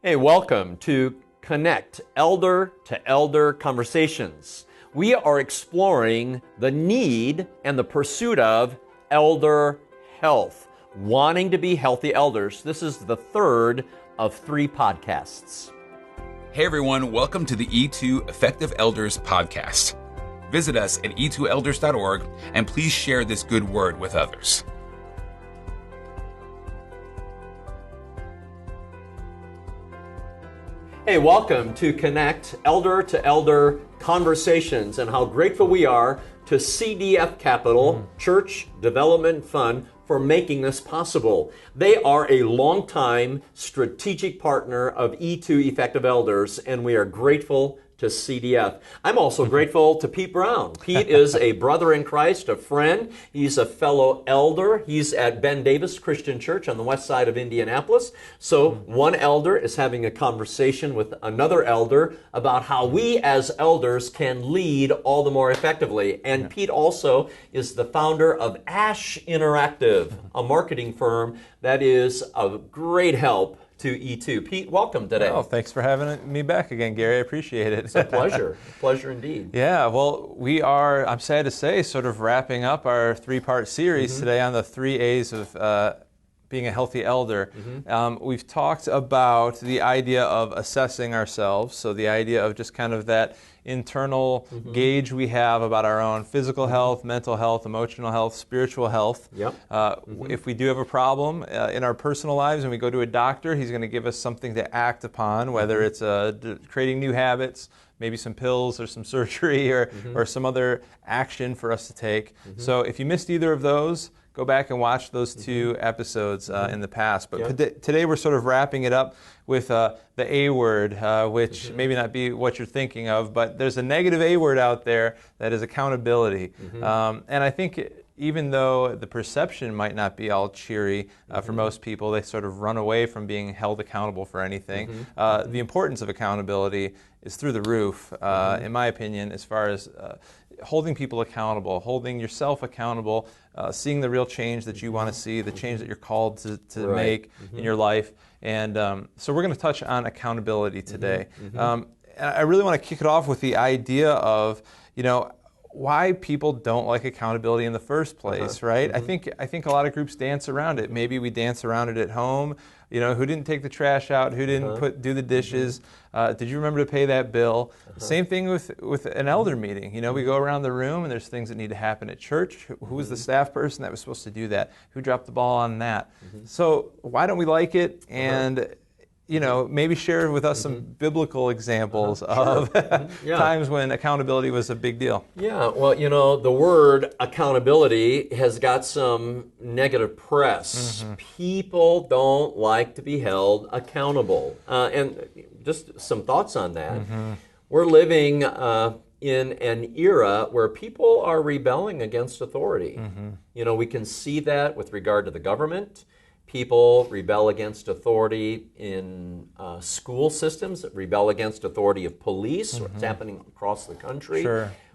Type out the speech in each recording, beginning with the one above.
Hey, welcome to Connect Elder to Elder Conversations. We are exploring the need and the pursuit of elder health, wanting to be healthy elders. This is the third of 3 podcasts. Hey everyone, welcome to the E2 Effective Elders podcast. Visit us at e2elders.org and please share this good word with others. Hey, welcome to Connect Elder to Elder Conversations, and how grateful we are to CDF Capital, Church Development Fund, for making this possible. They are a longtime strategic partner of E2 Effective Elders, and we are grateful to CDF. I'm also grateful to Pete Brown. Pete is a brother in Christ, a friend. He's a fellow elder. He's at Ben Davis Christian Church on the west side of Indianapolis. So one elder is having a conversation with another elder about how we as elders can lead all the more effectively. And Pete also is the founder of Ash Interactive, a marketing firm that is a great help to E2. Pete, welcome today. Oh, thanks for having me back again, Gary. I appreciate it. It's a pleasure. A pleasure indeed. Yeah, well, we are, I'm sad to say, sort of wrapping up our 3-part series today on the 3 A's of being a healthy elder. We've talked about the idea of assessing ourselves, so the idea of just kind of that internal gauge we have about our own physical health, mental health, emotional health, spiritual health. If we do have a problem in our personal lives and we go to a doctor, he's going to give us something to act upon, whether it's creating new habits, maybe some pills or some surgery or some other action for us to take. So if you missed either of those, go back and watch those 2 episodes in the past. But today we're sort of wrapping it up with the A word, which maybe not be what you're thinking of, but there's a negative A word out there that is accountability. And I think even though the perception might not be all cheery for most people, they sort of run away from being held accountable for anything. The importance of accountability is through the roof, in my opinion, as far as holding people accountable, holding yourself accountable, seeing the real change that you want to see, the change that you're called to make in your life. And so we're going to touch on accountability today. And I really want to kick it off with the idea of, why people don't like accountability in the first place, right? I think a lot of groups dance around it. Maybe we dance around it at home. Who didn't take the trash out? Who didn't do the dishes? Did you remember to pay that bill? Same thing with an elder meeting. We go around the room and there's things that need to happen at church. Who was the staff person that was supposed to do that? Who dropped the ball on that? So why don't we like it? And maybe share with us some biblical examples of times when accountability was a big deal. Yeah, well, the word accountability has got some negative press. People don't like to be held accountable. And just some thoughts on that. We're living in an era where people are rebelling against authority. We can see that with regard to the government. People rebel against authority in school systems, rebel against authority of police, what's happening across the country.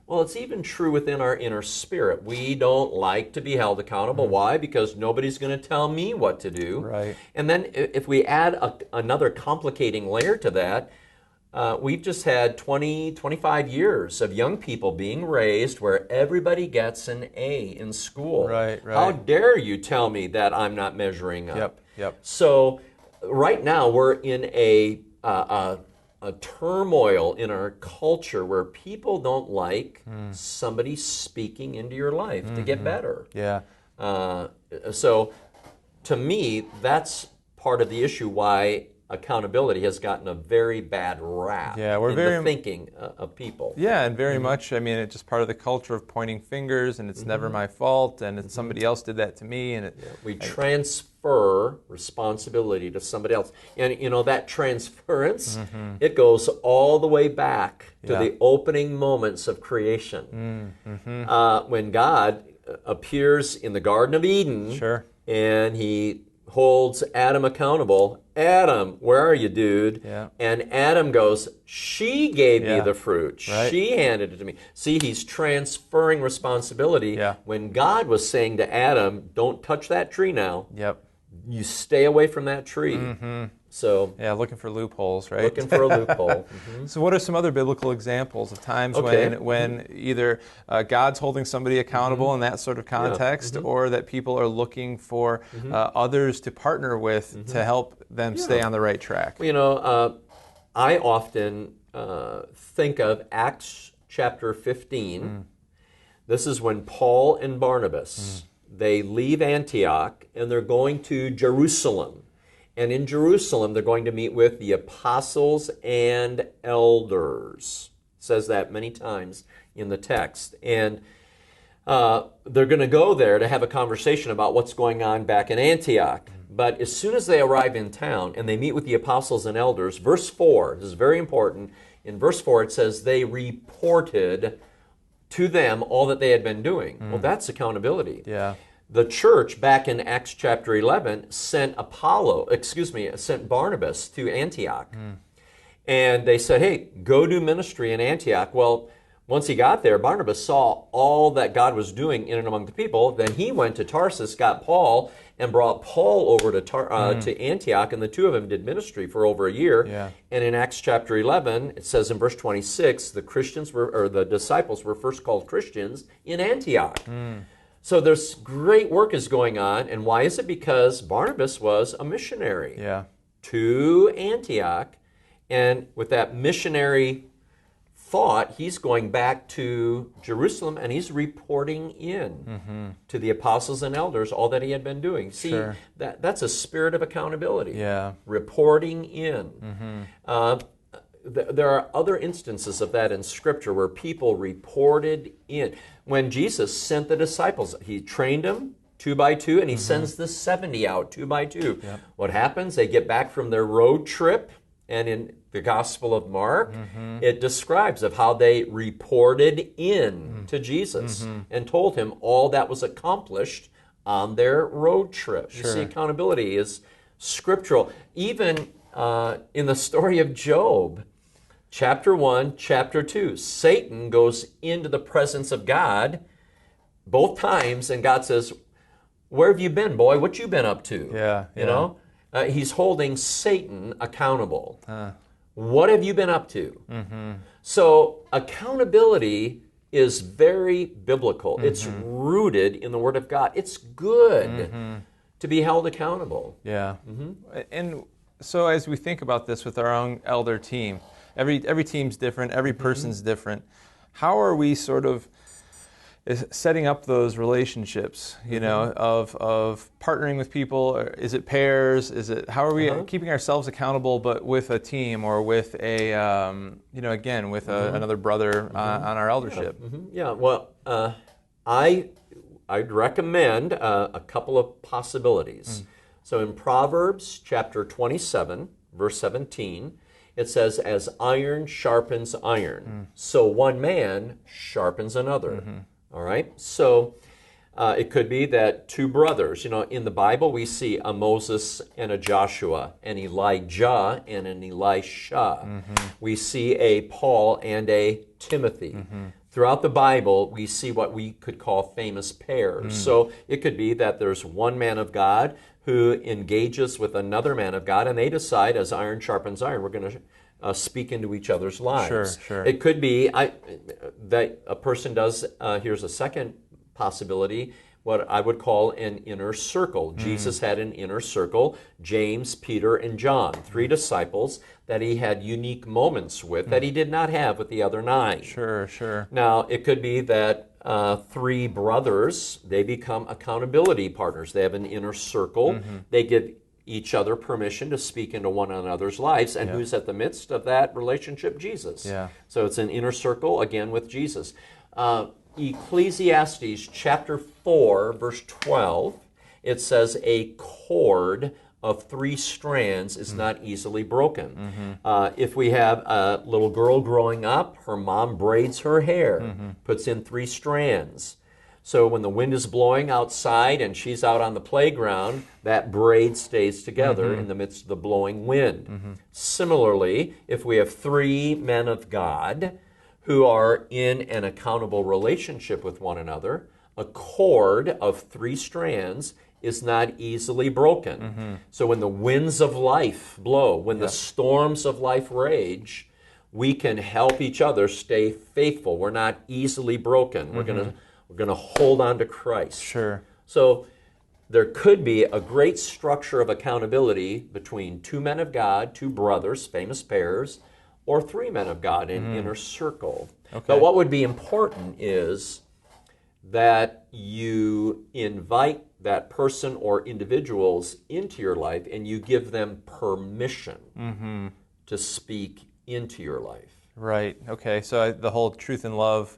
Well, it's even true within our inner spirit. We don't like to be held accountable. Why? Because nobody's going to tell me what to do. Right. And then if we add another complicating layer to that, we've just had 25 years of young people being raised where everybody gets an A in school. Right. How dare you tell me that I'm not measuring up? Yep. So right now we're in a turmoil in our culture where people don't like somebody speaking into your life to get better. Yeah. So to me, that's part of the issue why accountability has gotten a very bad rap in the thinking of people. Yeah, and very much, it's just part of the culture of pointing fingers, and it's never my fault, and it's somebody else did that to me. And we transfer responsibility to somebody else. And, that transference, it goes all the way back to the opening moments of creation. When God appears in the Garden of Eden, and he holds Adam accountable. Adam, where are you, dude? Yeah. And Adam goes, she gave me the fruit. Right. She handed it to me. See, he's transferring responsibility. When God was saying to Adam, don't touch that tree now. Yep. You stay away from that tree. So Yeah, looking for loopholes, right? looking for a loophole. So what are some other biblical examples of times Okay. when either God's holding somebody accountable in that sort of context, or that people are looking for others to partner with to help them stay on the right track? Well, I often think of Acts chapter 15. This is when Paul and Barnabas, they leave Antioch and they're going to Jerusalem. And in Jerusalem, they're going to meet with the apostles and elders. It says that many times in the text. And they're going to go there to have a conversation about what's going on back in Antioch. But as soon as they arrive in town and they meet with the apostles and elders, verse 4, this is very important. In verse 4, it says they reported to them all that they had been doing. Well, that's accountability. Yeah. The church back in Acts chapter 11 sent Barnabas to Antioch. And they said, hey, go do ministry in Antioch. Well, once he got there, Barnabas saw all that God was doing in and among the people. Then he went to Tarsus, got Paul, and brought Paul over to Antioch, and the two of them did ministry for over a year. Yeah. And in Acts chapter 11, it says in verse 26, the disciples were first called Christians in Antioch. So there's great work is going on, and why is it? Because Barnabas was a missionary to Antioch, and with that missionary thought, he's going back to Jerusalem, and he's reporting in to the apostles and elders all that he had been doing. See, that's a spirit of accountability. Yeah. Reporting in. There are other instances of that in Scripture where people reported in. When Jesus sent the disciples, he trained them 2 by 2, and he sends the 70 out 2 by 2. Yep. What happens? They get back from their road trip, and in the Gospel of Mark, it describes of how they reported in to Jesus and told him all that was accomplished on their road trip. You see, accountability is scriptural. Even in the story of Job, chapter 1, chapter 2, Satan goes into the presence of God both times, and God says, where have you been, boy? What you been up to? You know? He's holding Satan accountable. What have you been up to? So accountability is very biblical. It's rooted in the Word of God. It's good to be held accountable. Yeah. And so as we think about this with our own elder team, every team's different, every person's different. How are we sort of setting up those relationships, of partnering with people? Is it pairs? How are we keeping ourselves accountable, but with a team or with a, again, with another brother on our eldership? Yeah, well, I'd recommend a couple of possibilities. So in Proverbs chapter 27, verse 17, it says, as iron sharpens iron, so one man sharpens another. All right? So it could be that two brothers, in the Bible we see a Moses and a Joshua, an Elijah and an Elisha. We see a Paul and a Timothy. Throughout the Bible, we see what we could call famous pairs. So it could be that there's one man of God who engages with another man of God, and they decide, as iron sharpens iron, we're going to speak into each other's lives. Sure. It could be that a person does, here's a second possibility, what I would call an inner circle. Jesus had an inner circle, James, Peter, and John, 3 disciples that he had unique moments with that he did not have with the other 9. Sure. Now, it could be that 3 brothers, they become accountability partners. They have an inner circle. They give each other permission to speak into one another's lives. And who's at the midst of that relationship? Jesus. So it's an inner circle, again, with Jesus. Ecclesiastes chapter 4, verse 12, it says, a cord of 3 strands is not easily broken. If we have a little girl growing up, her mom braids her hair, puts in 3 strands. So when the wind is blowing outside and she's out on the playground, that braid stays together in the midst of the blowing wind. Similarly, if we have 3 men of God who are in an accountable relationship with one another, a cord of 3 strands is not easily broken. So when the winds of life blow, when the storms of life rage, we can help each other stay faithful. We're not easily broken. We're gonna hold on to Christ. Sure. So there could be a great structure of accountability between two men of God, two brothers, famous pairs, or three men of God in inner circle. Okay. But what would be important is that you invite that person or individuals into your life and you give them permission to speak into your life. Right. Okay. So the whole truth and love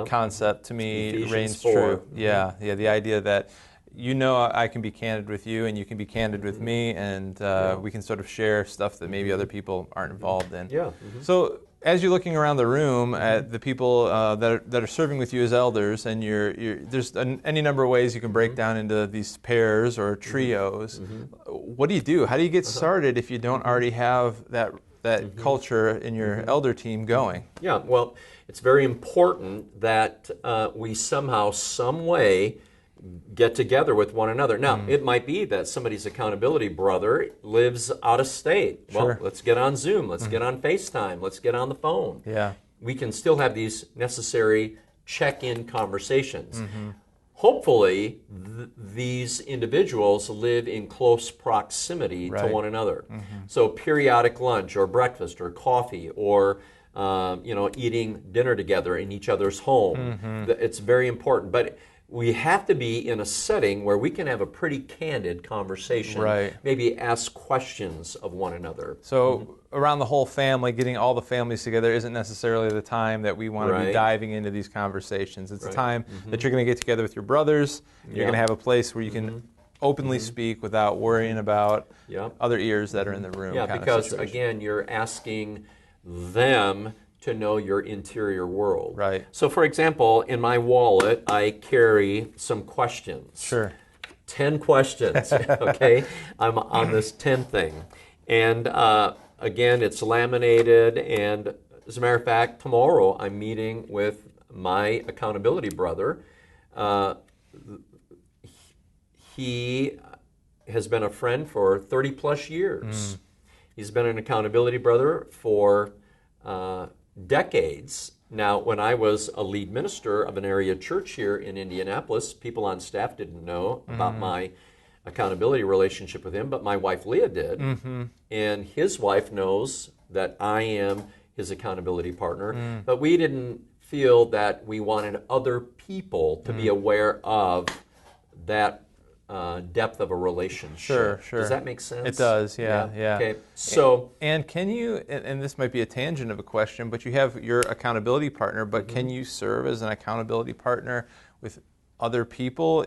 concept to me Ephesians reigns 4. true. Yeah. The idea that I can be candid with you and you can be candid with me, and we can sort of share stuff that maybe other people aren't involved in. Yeah. So as you're looking around the room at the people that are serving with you as elders, and there's any number of ways you can break down into these pairs or trios. What do you do? How do you get started if you don't already have that culture in your elder team going? Yeah, well, it's very important that we somehow, some way, get together with one another. Now, it might be that somebody's accountability brother lives out of state. Well, Sure. let's get on Zoom. Let's get on FaceTime. Let's get on the phone. Yeah. We can still have these necessary check-in conversations. Hopefully, these individuals live in close proximity to one another. So periodic lunch or breakfast or coffee or eating dinner together in each other's home. It's very important. But we have to be in a setting where we can have a pretty candid conversation. Right. Maybe ask questions of one another. So around the whole family, getting all the families together isn't necessarily the time that we want to be diving into these conversations. It's a time that you're going to get together with your brothers. You're going to have a place where you can openly speak without worrying about other ears that are in the room. Yeah, because again, you're asking them to know your interior world. Right. So for example, in my wallet, I carry some questions. Sure. 10 questions, okay? I'm on this 10 thing. And again, it's laminated, and as a matter of fact, tomorrow I'm meeting with my accountability brother. He has been a friend for 30 plus years. He's been an accountability brother for decades. Now, when I was a lead minister of an area church here in Indianapolis, people on staff didn't know about my accountability relationship with him, but my wife Leah did. And his wife knows that I am his accountability partner, but we didn't feel that we wanted other people to be aware of that depth of a relationship. Sure. Does that make sense? It does, yeah. Okay, so... And can you, and this might be a tangent of a question, but you have your accountability partner, but can you serve as an accountability partner with other people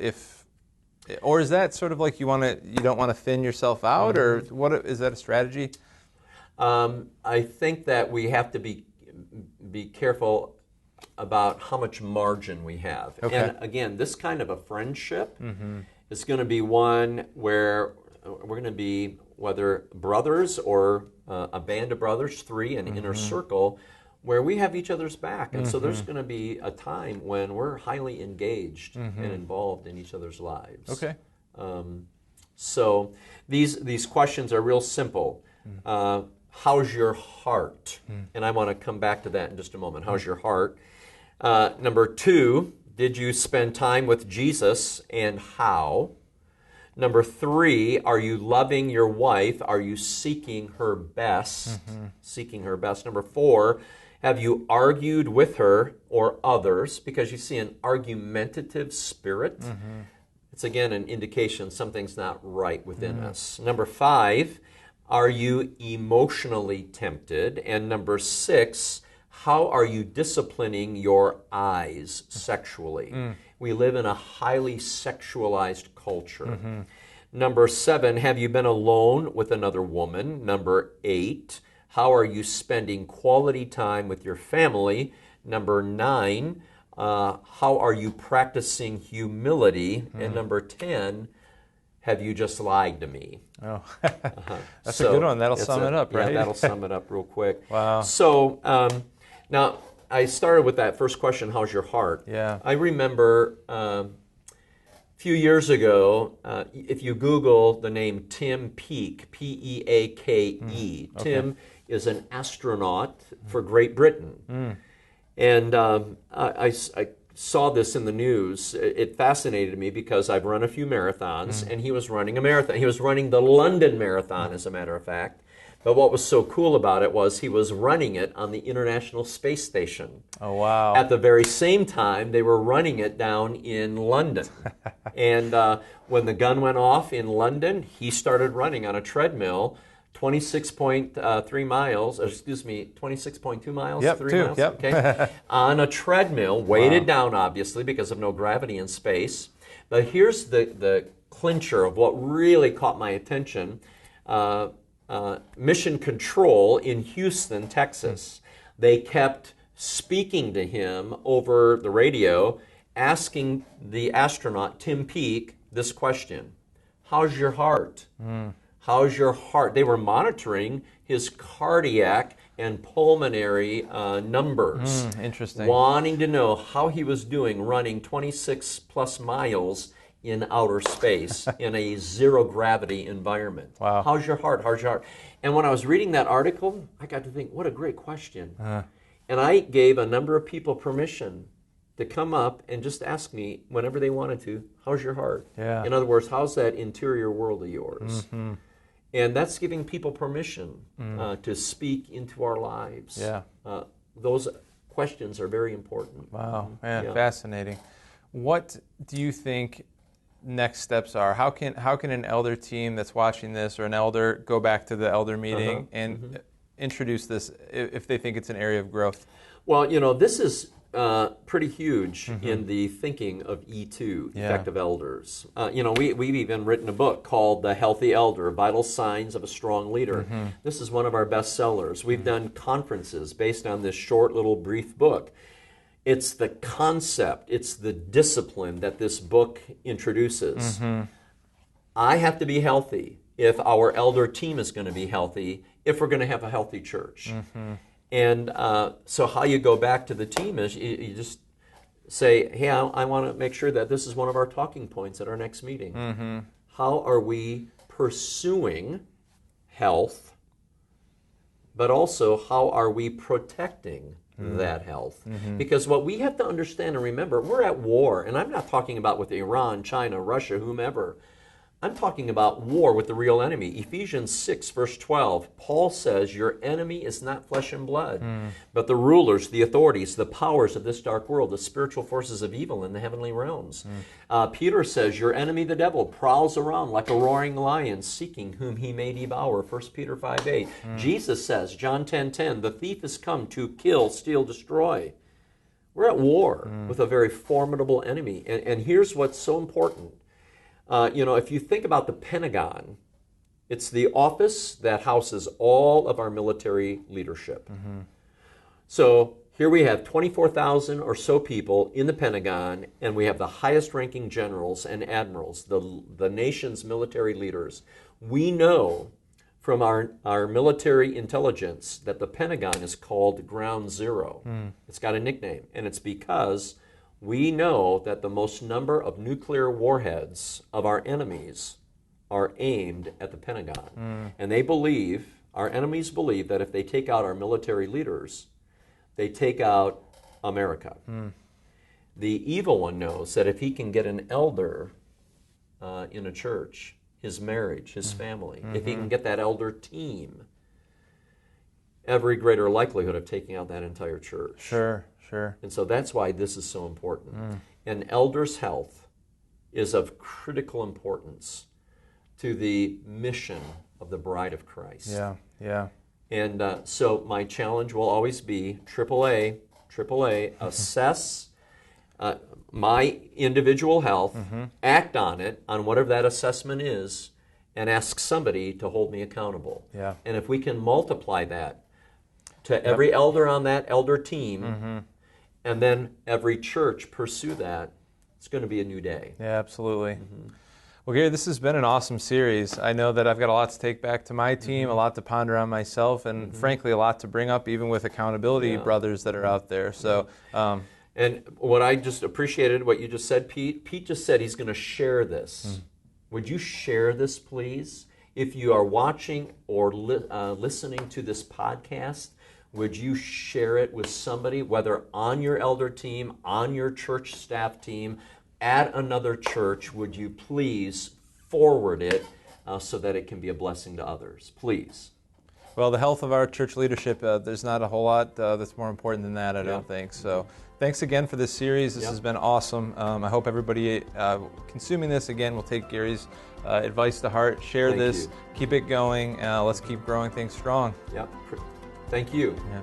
or is that sort of like you don't want to thin yourself out, or what is that a strategy? I think that we have to be careful about how much margin we have. Okay. And again, this kind of a friendship is going to be one where we're going to be, whether brothers or a band of brothers, three, an inner circle, where we have each other's back. And so there's going to be a time when we're highly engaged and involved in each other's lives. Okay. So these questions are real simple. How's your heart? And I want to come back to that in just a moment. How's your heart? Number 2, did you spend time with Jesus, and how? Number 3, are you loving your wife? Are you seeking her best? Seeking her best. Number 4, have you argued with her or others? Because you see an argumentative spirit. It's again an indication something's not right within us. Number 5, are you emotionally tempted? And number 6, how are you disciplining your eyes sexually? We live in a highly sexualized culture. Number 7, have you been alone with another woman? Number 8, how are you spending quality time with your family? Number 9, how are you practicing humility? And number 10, have you just lied to me? Oh, that's a good one. That'll sum it up, right? Yeah, that'll sum it up real quick. Wow. So now, I started with that first question, how's your heart? Yeah. I remember a few years ago, if you Google the name Tim Peake, Peake, Tim is an astronaut for Great Britain. And I saw this in the news. It fascinated me because I've run a few marathons, and he was running a marathon. He was running the London Marathon, as a matter of fact. But what was so cool about it was he was running it on the International Space Station. Oh, wow. At the very same time, they were running it down in London. And when the gun went off in London, he started running on a treadmill 26.3 miles, 26.2 miles, Yep, 3 miles, yep. okay, on a treadmill, weighted down, obviously, because of no gravity in space. But here's the clincher of what really caught my attention. Mission Control in Houston, Texas. They kept speaking to him over the radio, asking the astronaut, Tim Peake, this question: how's your heart? How's your heart? They were monitoring his cardiac and pulmonary numbers. Interesting. Wanting to know how he was doing running 26 plus miles in outer space in a zero gravity environment. Wow. How's your heart? How's your heart? And when I was reading that article, I got to think, what a great question. And I gave a number of people permission to come up and just ask me whenever they wanted to, how's your heart? Yeah. In other words, how's that interior world of yours? And that's giving people permission to speak into our lives. Yeah. Those questions are very important. Wow, man, Yeah. fascinating. What do you think next steps are? How can an elder team that's watching this, or an elder, go back to the elder meeting and introduce this if they think it's an area of growth? Well, this is pretty huge in the thinking of E2, Effective Elders. We've even written a book called The Healthy Elder, Vital Signs of a Strong Leader. This is one of our best sellers. We've done conferences based on this short little brief book. It's the concept, it's the discipline that this book introduces. I have to be healthy if our elder team is going to be healthy, if we're going to have a healthy church. And so how you go back to the team is you just say, hey, I want to make sure that this is one of our talking points at our next meeting. How are we pursuing health, but also how are we protecting that health? Because what we have to understand and remember, we're at war, and I'm not talking about with Iran, China, Russia, whomever. I'm talking about war with the real enemy. Ephesians 6, verse 12, Paul says, your enemy is not flesh and blood, but the rulers, the authorities, the powers of this dark world, the spiritual forces of evil in the heavenly realms. Peter says, your enemy, the devil, prowls around like a roaring lion, seeking whom he may devour, 1 Peter 5:8. Jesus says, John 10:10, the thief has come to kill, steal, destroy. We're at war with a very formidable enemy. And here's what's so important. If you think about the Pentagon, it's the office that houses all of our military leadership. So here we have 24,000 or so people in the Pentagon, and we have the highest ranking generals and admirals, the nation's military leaders. We know from our military intelligence that the Pentagon is called Ground Zero. It's got a nickname, and it's because we know that the most number of nuclear warheads of our enemies are aimed at the Pentagon. And our enemies believe that if they take out our military leaders, they take out America. The evil one knows that if he can get an elder in a church, his marriage, his family, if he can get that elder team, every greater likelihood of taking out that entire church. Sure. And so that's why this is so important. An elder's health is of critical importance to the mission of the bride of Christ. Yeah. And so my challenge will always be AAA, assess my individual health, act on it, on whatever that assessment is, and ask somebody to hold me accountable. Yeah. And if we can multiply that to every elder on that elder team, and then every church pursue that, it's going to be a new day. Yeah, absolutely. Well, Gary, this has been an awesome series. I know that I've got a lot to take back to my team, a lot to ponder on myself, and frankly, a lot to bring up even with accountability brothers that are out there. So, And what I just appreciated, what you just said, Pete just said he's going to share this. Would you share this, please? If you are watching or listening to this podcast, would you share it with somebody, whether on your elder team, on your church staff team, at another church? Would you please forward it so that it can be a blessing to others? Please. Well, the health of our church leadership, there's not a whole lot that's more important than that, I don't think. So thanks again for this series. This has been awesome. I hope everybody consuming this, again, will take Gary's advice to heart. Share this. Keep it going. Let's keep growing things strong. Thank you. Yeah.